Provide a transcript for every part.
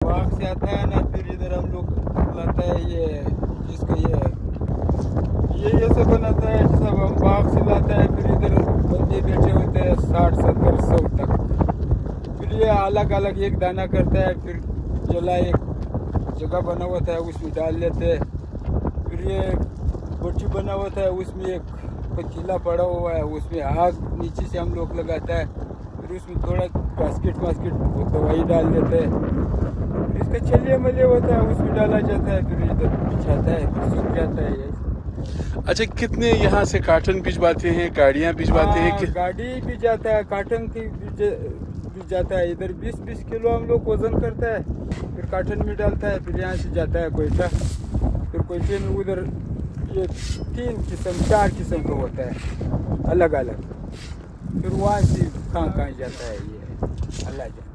बाग से आता है ना, फिर इधर हम लोग लाता है ये जिसको ये सब बनाता है, सब हम बाग से लाता है। फिर इधर बंदे बैठे होते हैं 60, 70, 100 तक। फिर ये अलग अलग एक दाना करता है, फिर जला एक जगह बना हुआ था उसमें डाल लेते हैं। फिर ये भट्टी बना हुआ था उसमें एक पतीला पड़ा हुआ है, उसमें आग नीचे से हम लोग लगाता है। फिर उसमें थोड़ा बास्केट दवाई डाल देते हैं। फिर इसका छलिया मलिया होता है उसमें डाला जाता है, फिर इधर बिछाता है, फिर सूख जाता है। अच्छा, कितने यहाँ से कार्टन भिजवाते हैं, गाड़ियाँ भिजवाते हैं? गाड़ी भी जाता है, कार्टन की भी जाता है। इधर 20-20 किलो हम लोग वजन करता है, फिर कार्टन में डालता है। फिर यहाँ से जाता है कोयटा, फिर कोयटे में उधर ये 3 किस्म 4 किस्म का होता है अलग अलग। फिर वहाँ से कहाँ जाता है ये अल्लाह जाने।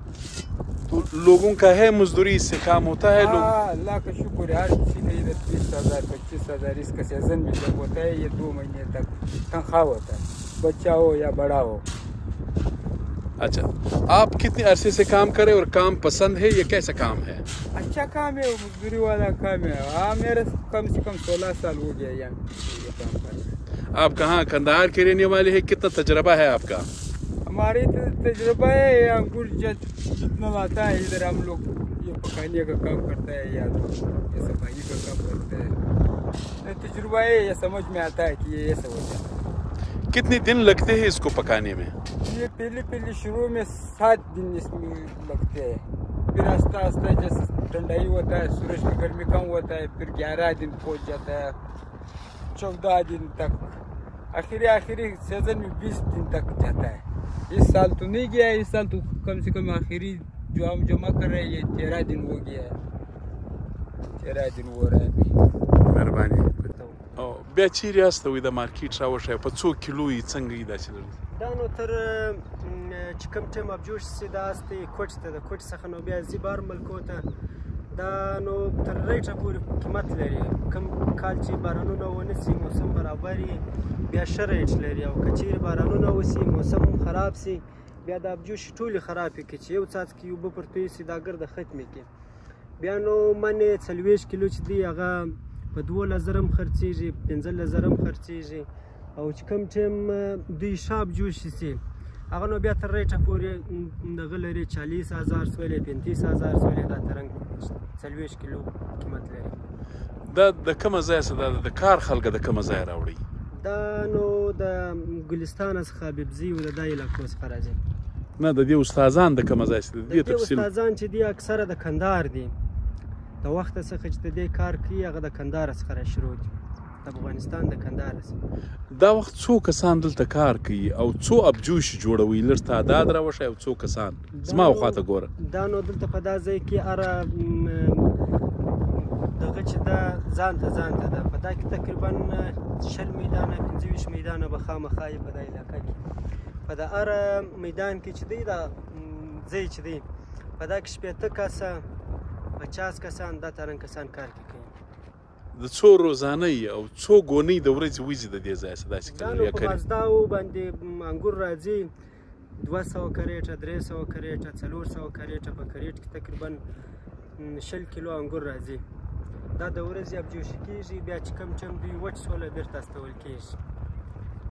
तो लोगों का है मजदूरी, इससे काम होता है? हाँ, अल्लाह का शुक्र है। हर किसी का इधर 20,000 25,000 इसका सीजन में जब होता है, ये 2 महीने तक तनख्वाह होता है, बच्चा हो या बड़ा हो। अच्छा, आप कितने अरसे से काम करें और काम पसंद है? ये कैसा काम है? अच्छा काम है, मजदूरी वाला काम है। हाँ, मेरा कम से कम 16 साल हो गया यहाँ ये काम करना। आप कहाँ कंधार के रहने वाले हैं? कितना तजर्बा है आपका? हमारी तजुर्बा है, अंगूर जितना लाता है इधर हम लोग ये पकाने का काम करता है या तो ये सफाई का काम करता है। तजुर्बा है, ये समझ में आता है कि ये ऐसा हो जाता है। कितने दिन लगते हैं इसको पकाने में? ये पहले शुरू में 7 दिन इसमें लगते हैं। फिर आस्ता आस्ता जैसे ठंडाई होता है, सूरज की गर्मी कम होता है, फिर 11 दिन पहुँच जाता है, 14 दिन तक। आखिरी सीजन में 20 दिन तक जाता है। इस साल तो नहीं गया है, इस साल तो कम से कम आखिरी जो हम जमा कर रहे हैं ये 13 दिन हो गया है, 13 दिन हो रहा है अभी। मेहरबानी। बे चीरी हस्ता हुई दा मार्केट रावशा पर 100 किलो ही څنګه دا چلل دانو تر چې کوم ټیم اب جوش سي دا استي کوټ ته د کوټ څخه نو بیا زیبار ملکو ته دا نو تر ریټه پورې قیمت لري. کوم کال چې بارانونه ونه سي موسم برابري بیا ښه ریټ لري، او که چیرې بارانونه وسي موسم خراب سي بیا د اب جوش ټولې خرابې کړي چې یو څاڅکي اوبه پر توی سي دا ګرده ختمې کړي. بیا نو منې 40 کیلو چې دی هغه په 12,000 هم خرڅېږي، 15,000 هم خرڅېږي. او چې کوم ټیم دوی شاب جوش سي هغه نو بیا تر ریټه پورې دغه لري 40,000 سولې 35,000 سولې دا ترنګ 40 کیلو قیمت لري. دا د کومه ځای څخه د کار خلک د کومه ځای راوړي؟ دا نو د ګلستان څخه ببزي او د دای علاقو څخه راځي. نه د دې استادان د کومه ځای څخه دي تفصیل؟ استادان چې دي اکثره د کندهار دي، د وخت څخه چې د دې کار کوي هغه د کندهار څخه را شروع دي، د افغانستان د کندهار څخه. دا وخت څو کسان دلته کار کوي او څو ابجوش جوړوي؟ لږ تعداد راوښیه او څو کسان زما خواته ګوره. دا نو دلته په دا ځای کې اره دغه چې دا ځان ته ده په دا کې تقریبا 20 میدانه 25 میدانه به خامخا په دا علاقه کې په دا اره میدان کې چې دی دا ځای چې دی په دا کې 80 کسه 50 کسان دا ترنګ کسان کار کوي. د څو روزانه او څو ګونې د ورځې وځي د دې ځای څخه داسې کوي؟ دا په مازداو باندې انګور راځي 200 کریټه 300 کریټه 400 کریټه په کریټ کې تقریبا 20 کیلو انګور راځي. دا د ورځې ابجوش کېږي، بیا چې کوم دوی وچ سوله بیرته استول کېږي.